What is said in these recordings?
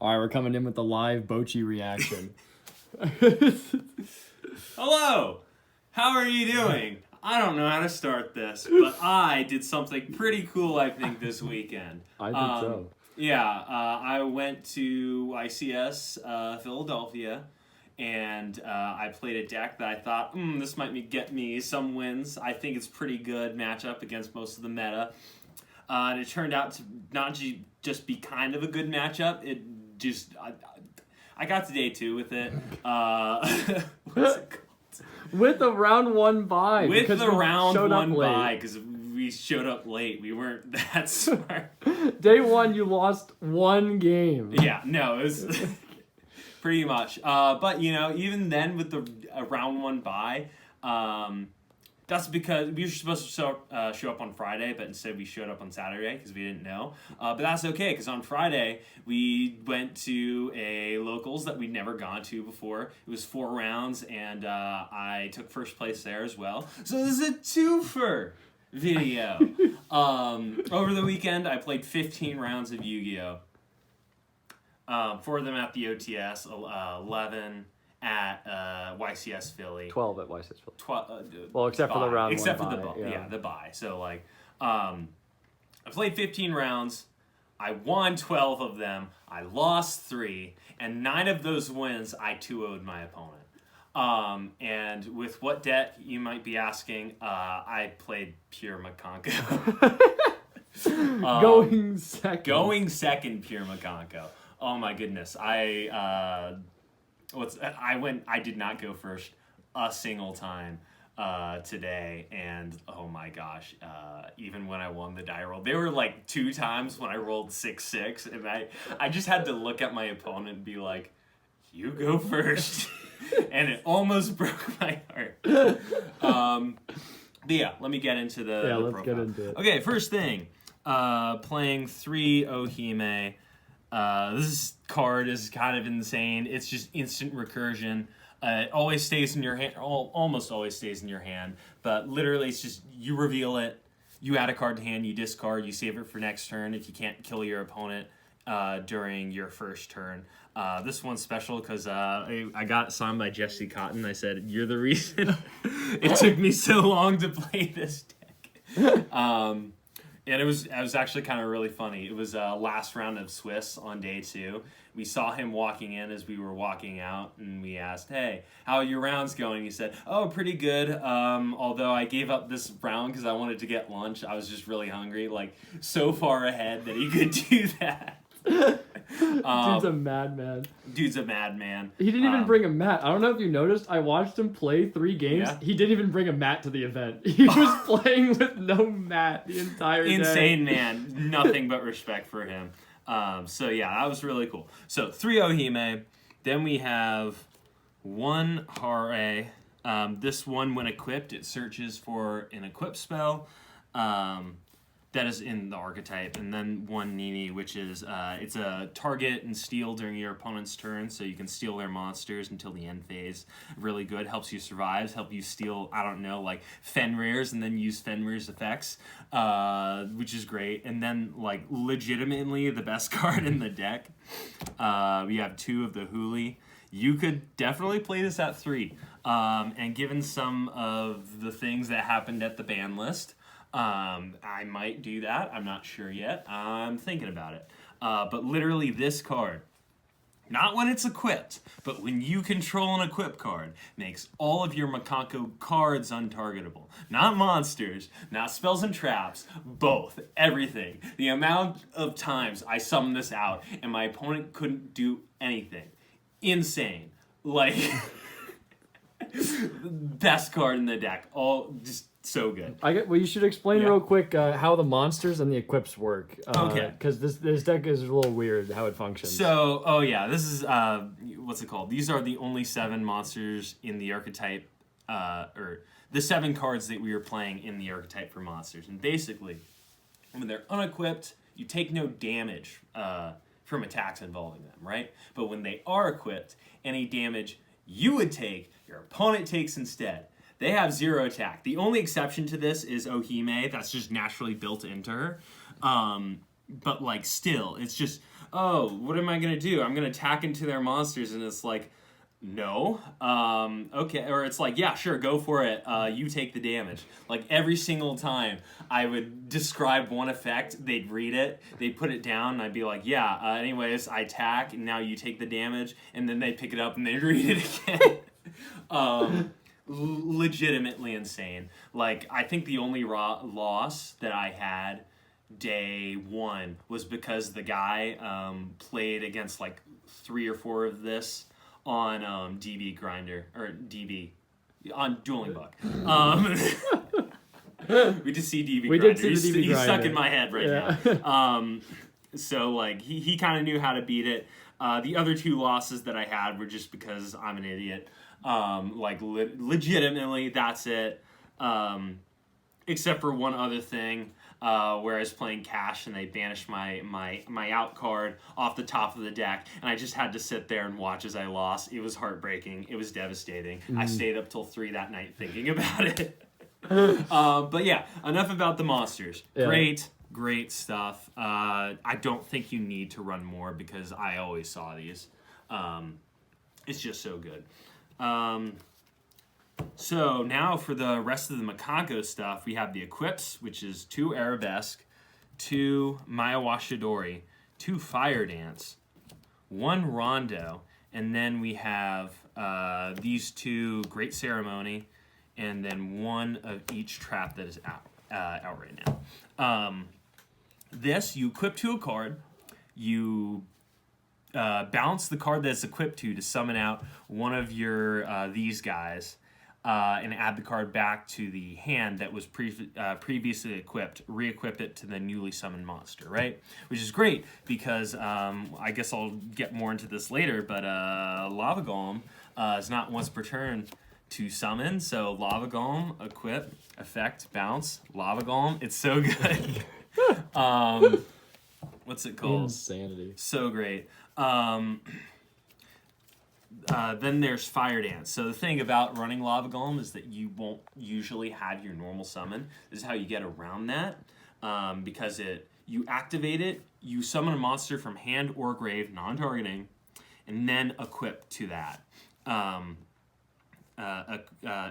All right, we're coming in with the live Bochi reaction. Hello! How are you doing? I don't know how to start this, but I did something pretty cool, I think, this weekend. I did so. Yeah, I went to YCS Philadelphia, and I played a deck that I thought, this might get me some wins. I think it's pretty good matchup against most of the meta. And it turned out to not just be kind of a good matchup, it just... I got to day 2 with it. What's it called? With the round 1 bye. With the round 1 bye, because we showed up late. We weren't that smart. Day 1, you lost 1 game. Yeah, no, it was pretty much. But, even then with the round 1 bye, that's because we were supposed to show up on Friday, but instead we showed up on Saturday because we didn't know. But that's okay, because on Friday we went to a locals that we'd never gone to before. It was 4 rounds, and I took first place there as well. So this is a twofer video. Over the weekend, I played 15 rounds of Yu-Gi-Oh! 4 of them at the OTS, 11... at YCS Philly. 12 at YCS Philly. Well, except for the round 1 except for bye, the bye. yeah. Yeah, the bye. So, I played 15 rounds. I won 12 of them. I lost 3. And 9 of those wins, I 2-0'd my opponent. And with what deck, you might be asking, I played pure Mikanko. Going second. Going second, pure Mikanko. Oh, my goodness. I did not go first a single time today, and oh my gosh, even when I won the die roll, there were like 2 times when I rolled 6-6, and I just had to look at my opponent and be like, you go first. And it almost broke my heart. But yeah, let me get into the let's profile. get into it. Okay, first thing, playing 3 Ohime. This card is kind of insane. It's just instant recursion. It always stays in your hand, almost always stays in your hand, but literally it's just, you reveal it, you add a card to hand, you discard, you save it for next turn if you can't kill your opponent during your first turn. This one's special because I got signed by Jesse Cotton. I said, you're the reason it took me so long to play this deck. And it was actually kind of really funny. It was last round of Swiss on day 2. We saw him walking in as we were walking out, and we asked, hey, how are your rounds going? He said, oh, pretty good. Although I gave up this round because I wanted to get lunch. I was just really hungry, like so far ahead that he could do that. Dude's a madman. Dude's a madman. He didn't even bring a mat. I don't know if you noticed. I watched him play 3 games. Yeah. He didn't even bring a mat to the event. He was playing with no mat the entire day. Insane man. Nothing but respect for him. So yeah, that was really cool. So 3 Ohime. Then we have 1 Hare. This one, when equipped, it searches for an equip spell. That is in the archetype, and then 1 Nini, which is it's a target and steal during your opponent's turn, so you can steal their monsters until the end phase. Really good, helps you survive, help you steal, I don't know, like Fenrir's, and then use Fenrir's effects, which is great. And then, like, legitimately the best card in the deck. We have 2 of the Huli. You could definitely play this at 3, and given some of the things that happened at the ban list, I might do that. I'm not sure yet. I'm thinking about it. But literally this card, not when it's equipped, but when you control an equip card, makes all of your Mikanko cards untargetable. Not monsters, not spells and traps, both, everything. The amount of times I summoned this out and my opponent couldn't do anything. Insane. Like, best card in the deck. All just so good. Well, you should explain real quick how the monsters and the equips work. Okay. Because this deck is a little weird how it functions. So, this is, what's it called? These are the only 7 monsters in the archetype, or the 7 cards that we were playing in the archetype for monsters. And basically, when they're unequipped, you take no damage from attacks involving them, right? But when they are equipped, any damage you would take, your opponent takes instead. They have 0 attack. The only exception to this is Ohime. That's just naturally built into her. But, like, still, it's just oh, what am I going to do? I'm going to attack into their monsters. And it's like, no. Okay. Or it's like, yeah, sure, go for it. You take the damage. Like every single time I would describe one effect, they'd read it, they'd put it down, and I'd be like, yeah, anyways, I attack, and now you take the damage. And then they'd pick it up and they'd read it again. Legitimately insane. Like, I think the only loss that I had day one was because the guy played against like 3 or 4 of this on DB Grinder, or DB, on Dueling Buck. We just see DB we Grinder. Did see the DB He's Grinder. stuck in my head right now. So, like, he kind of knew how to beat it. The other 2 losses that I had were just because I'm an idiot. Legitimately, that's it. Except for one other thing, where I was playing cash and they banished my out card off the top of the deck, and I just had to sit there and watch as I lost. It was heartbreaking. It was devastating. I stayed up till 3 that night thinking about it. But yeah, enough about the monsters. Yeah. Great stuff. I don't think you need to run more because I always saw these. It's just so good. So now for the rest of the Mikanko stuff, we have the equips, which is 2 Arabesque, 2 Mayawashidori, 2 Fire Dance, 1 Rondo, and then we have these 2 Great Ceremony, and then 1 of each trap that is out right now. This, you equip to a card, you bounce the card that's equipped to summon out one of your these guys, and add the card back to the hand that was previously equipped, re-equip it to the newly summoned monster, right? Which is great because I guess I'll get more into this later, but Lava Golem is not once per turn to summon, so Lava Golem, equip, effect, bounce, Lava Golem, it's so good. What's it called? Insanity. So great. Then there's Fire Dance. So the thing about running Lava Golem is that you won't usually have your normal summon. This is how you get around that, because you activate it, you summon a monster from hand or grave, non-targeting, and then equip to that.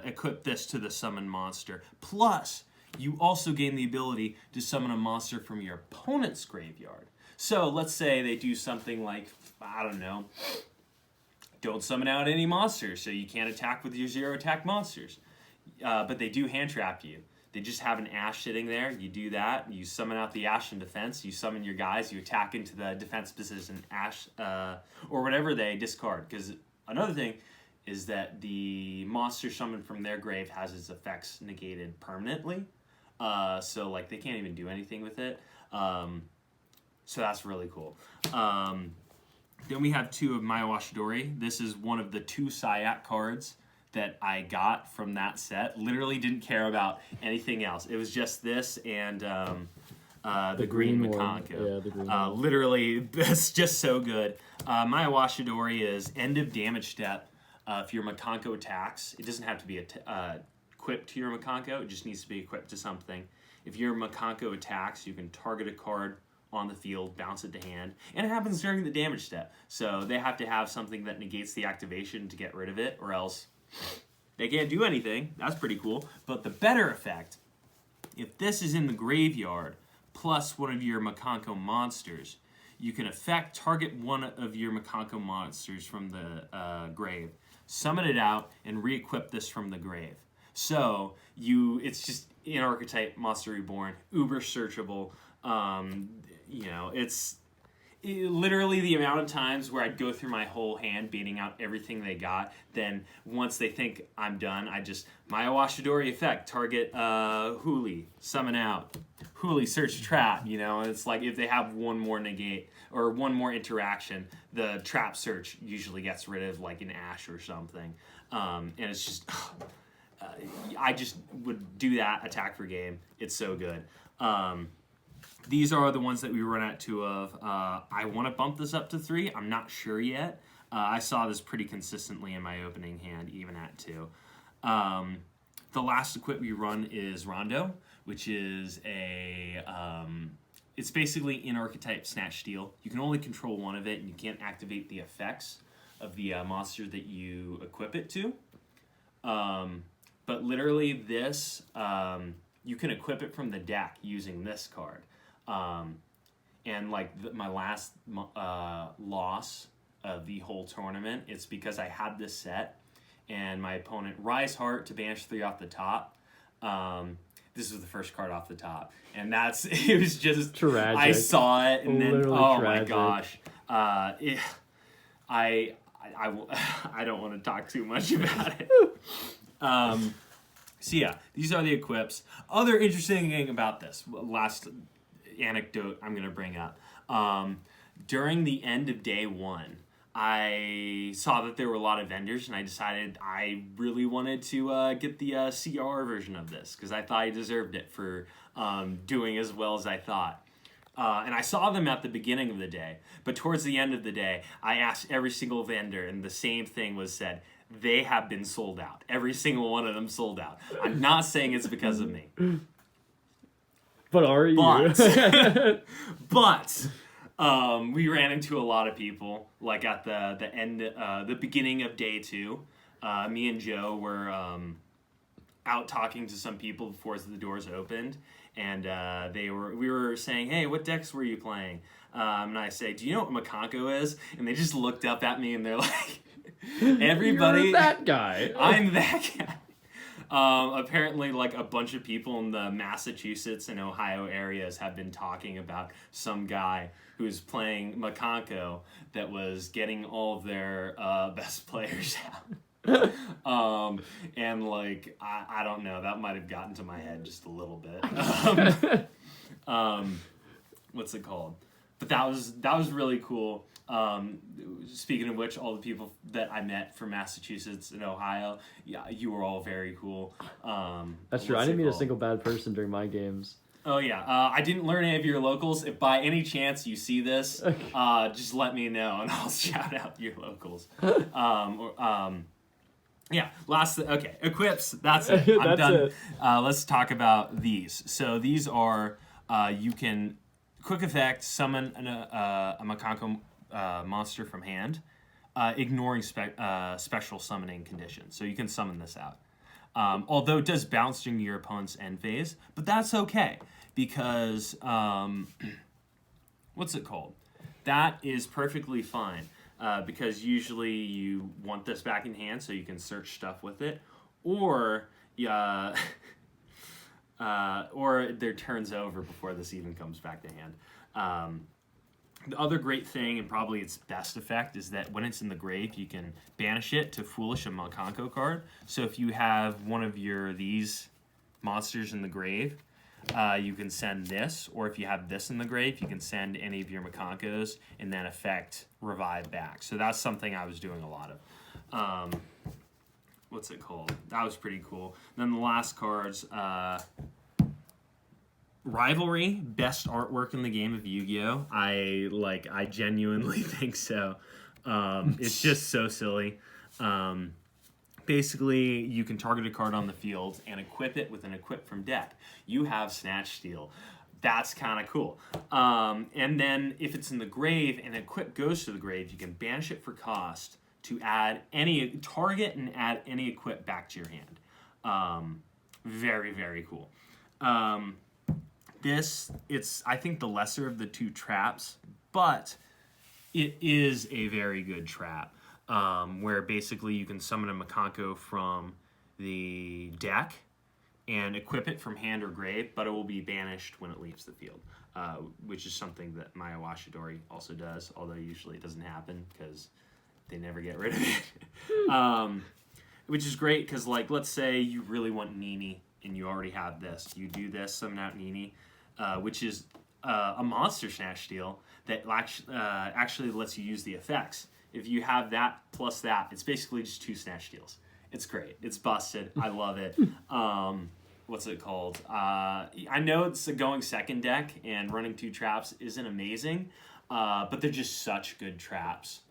Equip this to the summon monster. Plus, you also gain the ability to summon a monster from your opponent's graveyard. So let's say they do something like, I don't know, don't summon out any monsters, so you can't attack with your 0 attack monsters. But they do hand trap you. They just have an Ash sitting there. You do that. You summon out the Ash in defense. You summon your guys. You attack into the defense position Ash, or whatever they discard. Because another thing is that the monster summoned from their grave has its effects negated permanently. So like they can't even do anything with it. So that's really cool. Then we have 2 of Mayawashidori. This is one of the 2 Sayak cards that I got from that set. Literally didn't care about anything else. It was just this and the green Mikanko. Yeah, the green one. Literally, it's just so good. Mayawashidori is end of damage step. If your Mikanko attacks, it doesn't have to be equipped to your Mikanko. It just needs to be equipped to something. If your Mikanko attacks, you can target a card on the field, bounce it to hand, and it happens during the damage step. So they have to have something that negates the activation to get rid of it, or else they can't do anything. That's pretty cool. But the better effect, if this is in the graveyard, plus one of your Mikanko monsters, you can affect target one of your Mikanko monsters from the grave, summon it out, and re-equip this from the grave. So it's just an archetype Monster Reborn, uber searchable. It's literally the amount of times where I'd go through my whole hand beating out everything they got. Then once they think I'm done, I just Mayawashidori effect, target Huli, summon out. Huli, search trap, and it's like if they have one more negate or one more interaction, the trap search usually gets rid of like an Ash or something. And it's just, I just would do that attack per game. It's so good. These are the ones that we run at 2 of. I want to bump this up to 3. I'm not sure yet. I saw this pretty consistently in my opening hand, even at 2. The last equip we run is Rondo, which is it's basically in archetype Snatch Steal. You can only control one of it, and you can't activate the effects of the monster that you equip it to. But literally this, you can equip it from the deck using this card. And like my last loss of the whole tournament, it's because I had this set, and my opponent Rise Heart to banish 3 off the top. This was the first card off the top, and it was just tragic. I saw it, and then Literally my tragic. gosh, I don't want to talk too much about it. So yeah, these are the equips. Other interesting thing about this, last anecdote I'm going to bring up. During the end of day 1, I saw that there were a lot of vendors, and I decided I really wanted to get the CR version of this, because I thought I deserved it for doing as well as I thought. And I saw them at the beginning of the day, but towards the end of the day, I asked every single vendor, and the same thing was said. They have been sold out. Every single one of them sold out. I'm not saying it's because of me. But are you? But we ran into a lot of people, like at the end, the beginning of day 2. Me and Joe were out talking to some people before the doors opened, and we were saying, "Hey, what decks were you playing?" And I say, "Do you know what Mikanko is?" And they just looked up at me, and they're like, "Everybody, You're that guy." I'm that guy." Apparently, like a bunch of people in the Massachusetts and Ohio areas have been talking about some guy who's playing Mikanko that was getting all of their best players out. And like I don't know, that might have gotten to my head just a little bit. What's it called? But that was really cool. Speaking of which, all the people that I met from Massachusetts and Ohio, yeah, you were all very cool. That's true. I didn't meet a single bad person during my games. Oh yeah, I didn't learn any of your locals. If by any chance you see this, just let me know and I'll shout out your locals. Yeah, equips, that's it. I'm That's done. it. Let's talk about these. So these are, you can quick effect summon a Mikanko monster from hand, ignoring special summoning conditions. So you can summon this out. Although it does bounce during your opponent's end phase, but that's okay because, what's it called? That is perfectly fine. Because usually you want this back in hand so you can search stuff with it, or their turn's over before this even comes back to hand. The other great thing, and probably its best effect, is that when it's in the grave, you can banish it to Foolish a Mikanko card. So if you have one of these monsters in the grave, you can send this, or if you have this in the grave, you can send any of your Mikankos and then effect revive back. So that's something I was doing a lot of. What's it called? That was pretty cool. Then the last cards, Rivalry, best artwork in the game of Yu-Gi-Oh! I genuinely think so. It's just so silly. Basically, you can target a card on the field and equip it with an equip from deck. You have Snatch Steal. That's kind of cool. And then if it's in the grave and equip goes to the grave, you can banish it for cost to add target and add any equip back to your hand. Very, very cool. It's I think the lesser of the two traps, but it is a very good trap. Where basically you can summon a Mikanko from the deck and equip it from hand or grave, but it will be banished when it leaves the field, which is something that my Awashidori also does, although usually it doesn't happen because they never get rid of it. Which is great because, like, let's say you really want Nini and you already have this. You do this, summon out Nini, which is a monster Snatch Steal that actually lets you use the effects. If you have that plus that, it's basically just 2 Snatch Steals. It's great. It's busted. I love it. What's it called? I know it's a going second deck, and running 2 traps isn't amazing, but they're just such good traps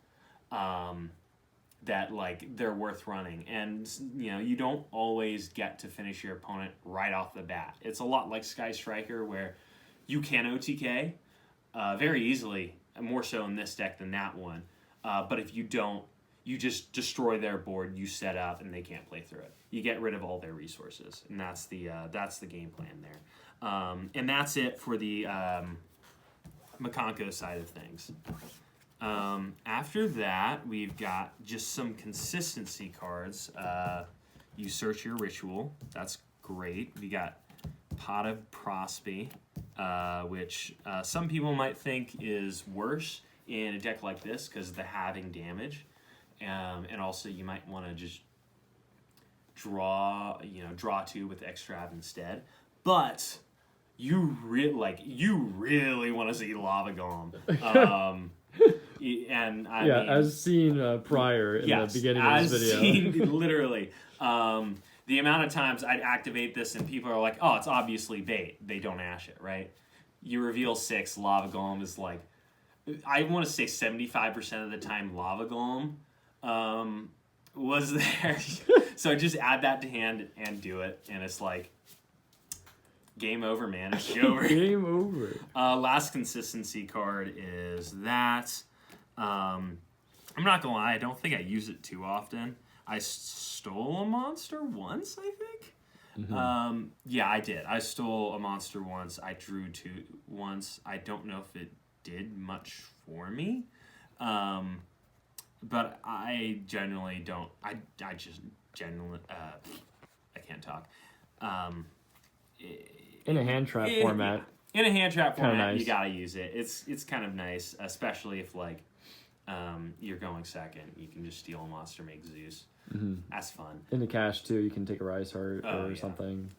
that they're worth running. And you don't always get to finish your opponent right off the bat. It's a lot like Sky Striker, where you can OTK very easily, more so in this deck than that one. But if you don't, you just destroy their board, you set up, and they can't play through it. You get rid of all their resources, and that's the game plan there. And that's it for the Mikanko side of things. After that, we've got just some consistency cards. You search your ritual. That's great. We got Pot of Prosby, which some people might think is worse in a deck like this because of the halving damage. And also you might want to just draw 2 with Extrav instead. But you really want to see Lava Golem. And I mean, as seen prior in the beginning of this video. Seen, literally. The amount of times I'd activate this and people are like, oh, it's obviously bait. They don't ash it, right? You reveal 6, Lava Golem is like, I want to say 75% of the time Lava Golem was there. So just add that to hand and do it. And it's like, game over, man. It's over. Game over. Last consistency card is that. I'm not going to lie. I don't think I use it too often. I stole a monster once, I think. Mm-hmm. Yeah, I did. I stole a monster once. I drew 2 once. I don't know if it did much for me. But I generally don't. I just generally. I can't talk. In a hand trap format. In a hand trap format, nice. You gotta use it. It's kind of nice, especially if like you're going second. You can just steal a monster, make Zeus. Mm-hmm. That's fun. In the cash too, you can take a Rise Heart or something.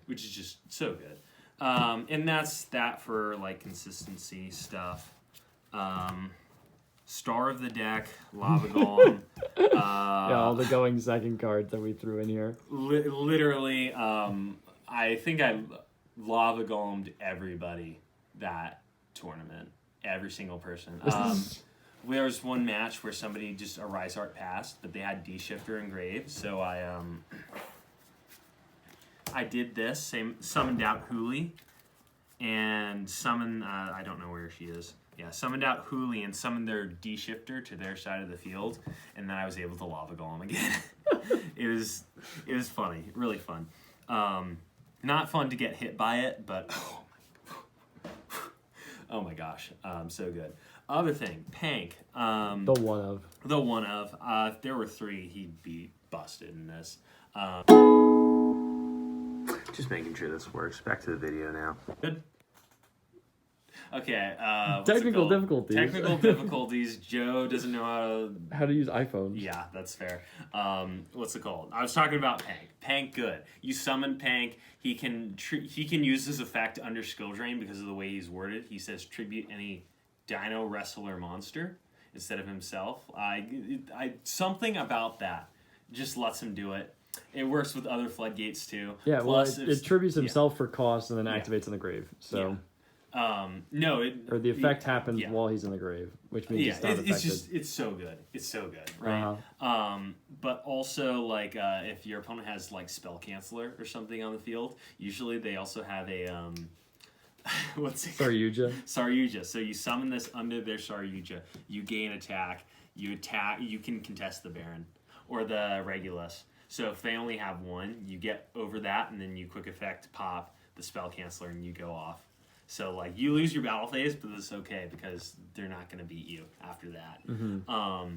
Which is just so good. And that's that for like consistency stuff. Star of the deck, Lava Golem. All the going second cards that we threw in here. Literally, I think I Lava Golemed everybody that tournament. Every single person. There was one match where somebody just a Rise Art passed, but they had D-Shifter engraved, so I did this, summoned out Hooli, and summoned, I don't know where she is. Yeah, summoned out Hooli and summoned their D-Shifter to their side of the field, and then I was able to Lava Golem again. It was funny, really fun. Not fun to get hit by it, but oh my gosh, so good. Other thing, Pank. The one of. If there were 3, he'd be busted in this. Just making sure this works. Back to the video now. Good. Okay. Technical difficulties. Technical difficulties. Joe doesn't know how to use iPhone. Yeah, that's fair. What's it called? I was talking about Pank. Pank, good. You summon Pank. He can use his effect under skill drain because of the way he's worded. He says tribute any Dino Wrestler monster instead of himself. Something about that just lets him do it. It works with other floodgates too. Yeah, plus, it tributes himself for cost and then activates in the grave. So. Yeah. Or the effect happens while he's in the grave, which means it's not affected. It's so good. It's so good, right? But also, like, if your opponent has, like, Spell Canceller or something on the field, usually they also have a, what's it called? Saryuja. So you summon this under their Saryuja. You gain attack. You can contest the Baron or the Regulus. So if they only have 1, you get over that, and then you quick effect pop the Spell Canceller, and you go off. So, like, you lose your battle phase, but it's okay because they're not going to beat you after that. Mm-hmm.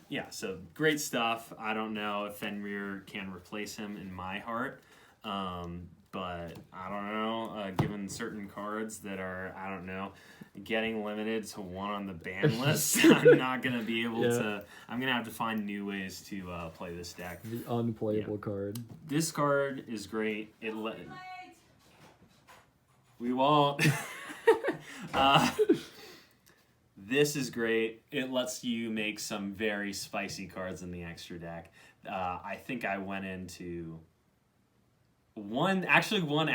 Yeah, so great stuff. I don't know if Fenrir can replace him in my heart, but I don't know. Given certain cards that are, I don't know, getting limited to 1 on the ban list, I'm not going to be able to. I'm going to have to find new ways to play this deck. The unplayable card. This card is great. We won't. This is great. It lets you make some very spicy cards in the extra deck. I think I went into one actually won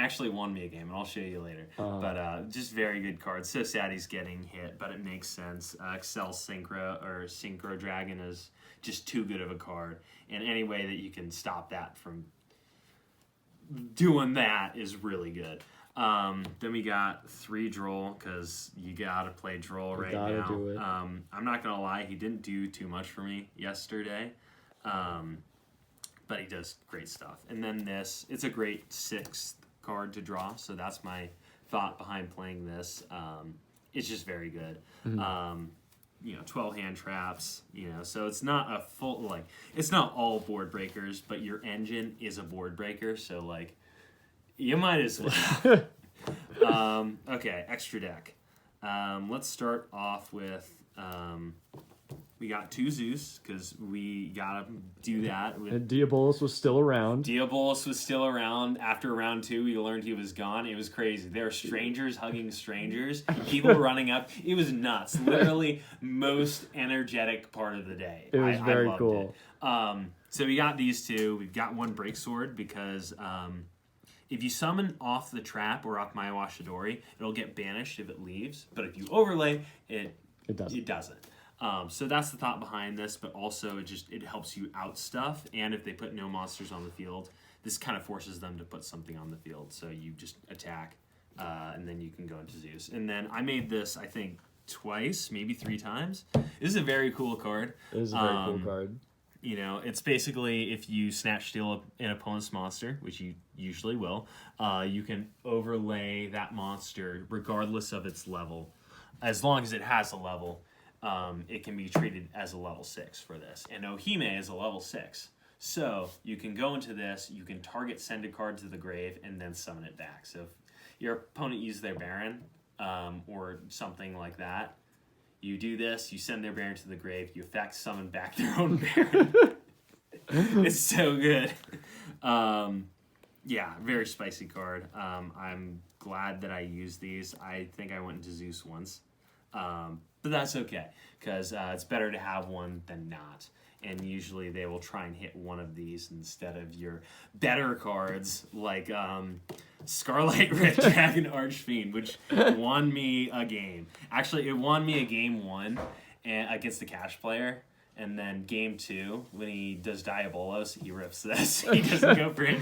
me a game, and I'll show you later. But just very good cards. So sad he's getting hit, but it makes sense. Excel Synchro Dragon is just too good of a card, and any way that you can stop that from doing that is really good. Then we got 3 Droll, because you gotta play Droll right gotta now. do it. I'm not gonna lie, he didn't do too much for me yesterday. But he does great stuff. And then this, it's a great 6th card to draw, so that's my thought behind playing this. It's just very good. 12 hand traps, so it's not a full, like, it's not all board breakers, but your engine is a board breaker, so, like, you might as well. Okay, extra deck. Let's start off with, we got 2 Zeus, because we gotta do that. And Diabolus was still around. Diabolus was still around. After round 2, we learned he was gone. It was crazy. There were strangers hugging strangers. People running up. It was nuts. Literally most energetic part of the day. It was very loved cool. It. So we got these 2. We've got 1 Break Sword, because if you summon off the trap or off my Washidori, it'll get banished if it leaves. But if you overlay, it doesn't. So that's the thought behind this, but also it helps you out stuff, and if they put no monsters on the field, this kind of forces them to put something on the field, so you just attack, and then you can go into Zeus. And then I made this, I think, twice, maybe 3 times. This is a very cool card. It is a very cool card. It's basically if you snatch steal an opponent's monster, which you usually will, you can overlay that monster regardless of its level, as long as it has a level. It can be treated as a level 6 for this. And Ohime is a level 6. So you can go into this, you can target, send a card to the grave, and then summon it back. So if your opponent uses their Baron, or something like that, you do this, you send their Baron to the grave, you effect summon back their own Baron. It's so good. Yeah, very spicy card. I'm glad that I used these. I think I went into Zeus once. But that's okay, because it's better to have one than not. And usually they will try and hit one of these instead of your better cards, like Scarlet Red Dragon Archfiend, which won me a game. Actually, it won me a game 1 against the cash player. And then game 2, when he does Diabolos, he rips this. He doesn't go for it.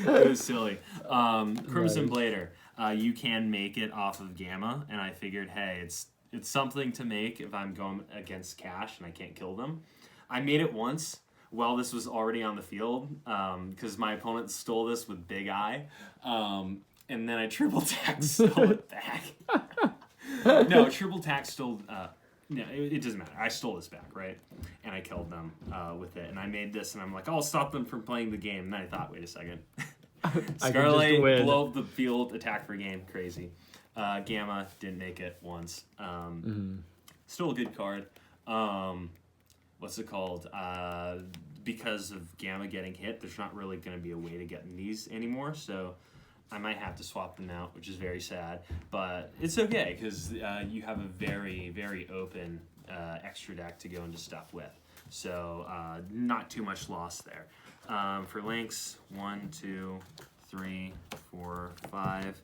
It was silly. Crimson Blader. You can make it off of Gamma, and I figured, hey, it's something to make if I'm going against cash and I can't kill them. I made it once while this was already on the field, because my opponent stole this with Big Eye, and then I triple tack stole it back. No, triple tack stole... No, it doesn't matter. I stole this back, right? And I killed them with it. And I made this, and I'm like, I'll stop them from playing the game. And then I thought, wait a second. Scarlet, blow up the field, attack for game. Crazy. Gamma, didn't make it once. Still a good card. What's it called? Because of Gamma getting hit, there's not really going to be a way to get in these anymore. So I might have to swap them out, which is very sad. But it's okay, because you have a very, very open extra deck to go into stuff with. So not too much loss there. For links, 1, 2, 3, 4, 5.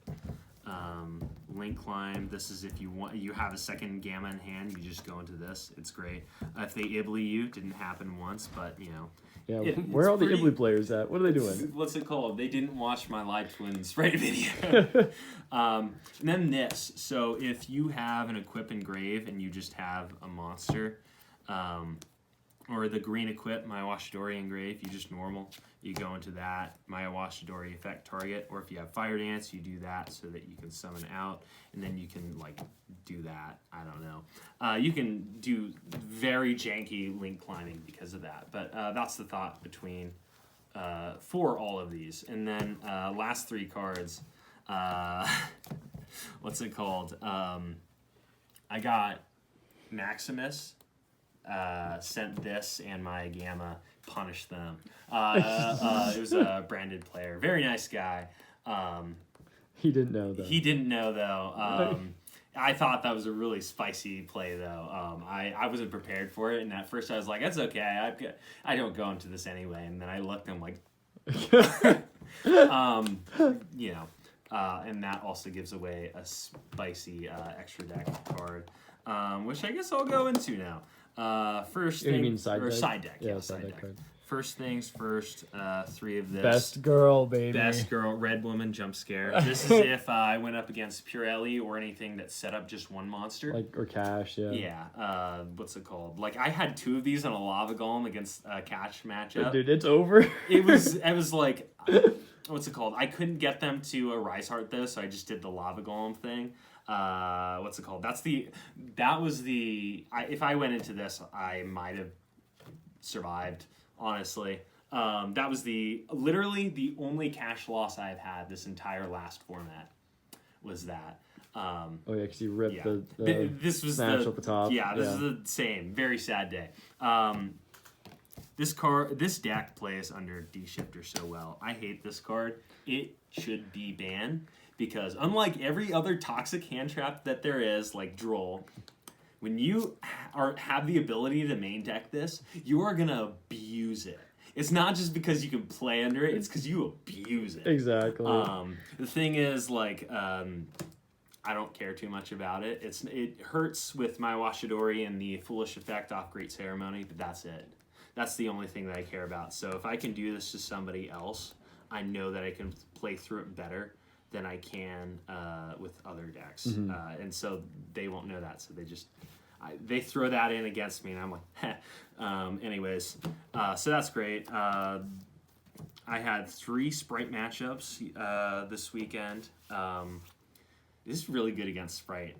Link climb. This is if you have a second Gamma in hand, you just go into this. It's great. If they Ibly you, didn't happen once, but Yeah, where are all the Ibly players at? What are they doing? What's it called? They didn't watch my Live Twin Sprite video. And then this. So if you have an Equip Engrave and you just have a monster, or the green Equip, my Washidori Engrave, you just normal, you go into that, my Washidori effect target, or if you have Fire Dance, you do that so that you can summon out, and then you can, like, do that. I don't know. You can do very janky link climbing because of that, but that's the thought between, for all of these. And then last 3 cards, what's it called? I got Maximus, sent this, and my Gamma punished them. It was a branded player. Very nice guy. He didn't know, though. He didn't know, though. I thought that was a really spicy play, though. I wasn't prepared for it, and at first I was like, that's okay. I don't go into this anyway. And then I looked, and I'm like... and that also gives away a spicy extra deck card, which I guess I'll go into now. First thing, you mean side deck? Side deck. Yeah, Side deck. First things first, 3 of this. Best girl, baby. Best girl, red woman jump scare. This is if I went up against Purelli or anything that set up just one monster. Like, or Cash, yeah. Yeah, what's it called? Like, I had 2 of these on a lava golem against a Cash matchup. Dude, it's over. It was like, what's it called? I couldn't get them to a Rise Heart, though, so I just did the lava golem thing. What's it called? If I went into this, I might have survived. Honestly, that was literally the only cash loss I've had this entire last format was that. Oh yeah, because you ripped the this was smash at the top. Yeah, this is the same. Very sad day. This deck plays under D-Shifter so well. I hate this card. It should be banned because unlike every other toxic hand trap that there is, like Droll, when you have the ability to main deck this, you are going to abuse it. It's not just because you can play under it, it's because you abuse it. Exactly. The thing is, like, I don't care too much about it. It hurts with my Washidori and the foolish effect off Great Ceremony, but that's it. That's the only thing that I care about. So if I can do this to somebody else, I know that I can play through it better than I can with other decks. Mm-hmm. And so they won't know that, so they throw that in against me, and I'm like, heh. Anyways, so that's great. I had 3 Sprite matchups this weekend. This is really good against Sprite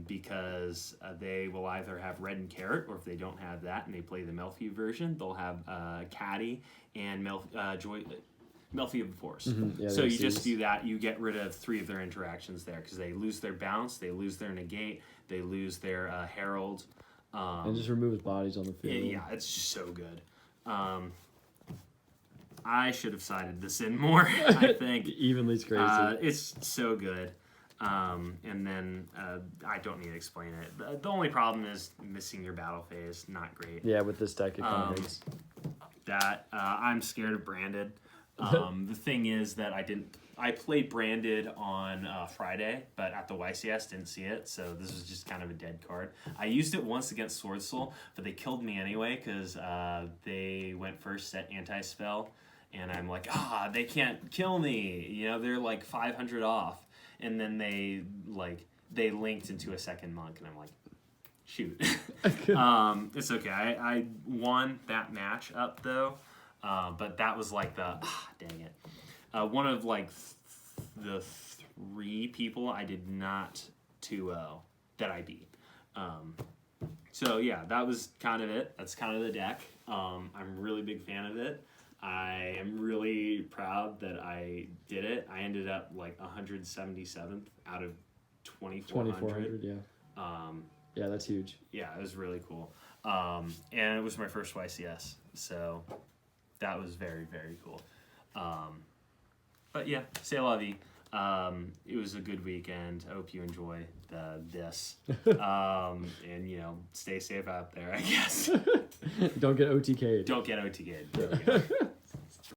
because they will either have Red and Carrot, or if they don't have that and they play the Melfi version, they'll have Caddy and Melfi of the Force. Mm-hmm. Yeah, so you just do that. You get rid of 3 of their interactions there because they lose their bounce, they lose their negate, they lose their Herald. And just remove his bodies on the field. Yeah, it's just so good. I should have sided this in more, I think. Evenly's crazy. It's so good. And then I don't need to explain it. The only problem is missing your battle phase. Not great. Yeah, with this deck, it kind of is. I'm scared of Branded. The thing is that I played Branded on Friday, but at the YCS didn't see it, so this was just kind of a dead card. I used it once against Sword Soul, but they killed me anyway because they went first, set anti-spell, and I'm like, they can't kill me. You know, they're like 500 off. And then they linked into a second monk, and I'm like, shoot. It's okay. I won that match up though, but that was like dang it. One of like the 3 people I did not 2-0 that I beat. So yeah, that was kind of it. That's kind of the deck. I'm a really big fan of it. I am really proud that I did it. I ended up like 177th out of 2,400. Yeah. Yeah, that's huge. Yeah, it was really cool. And it was my first YCS, so that was very, very cool. But yeah, c'est la vie. It was a good weekend. I hope you enjoy this. And, you know, stay safe out there, I guess. Don't get OTK'd. Don't get OTK'd. There we go.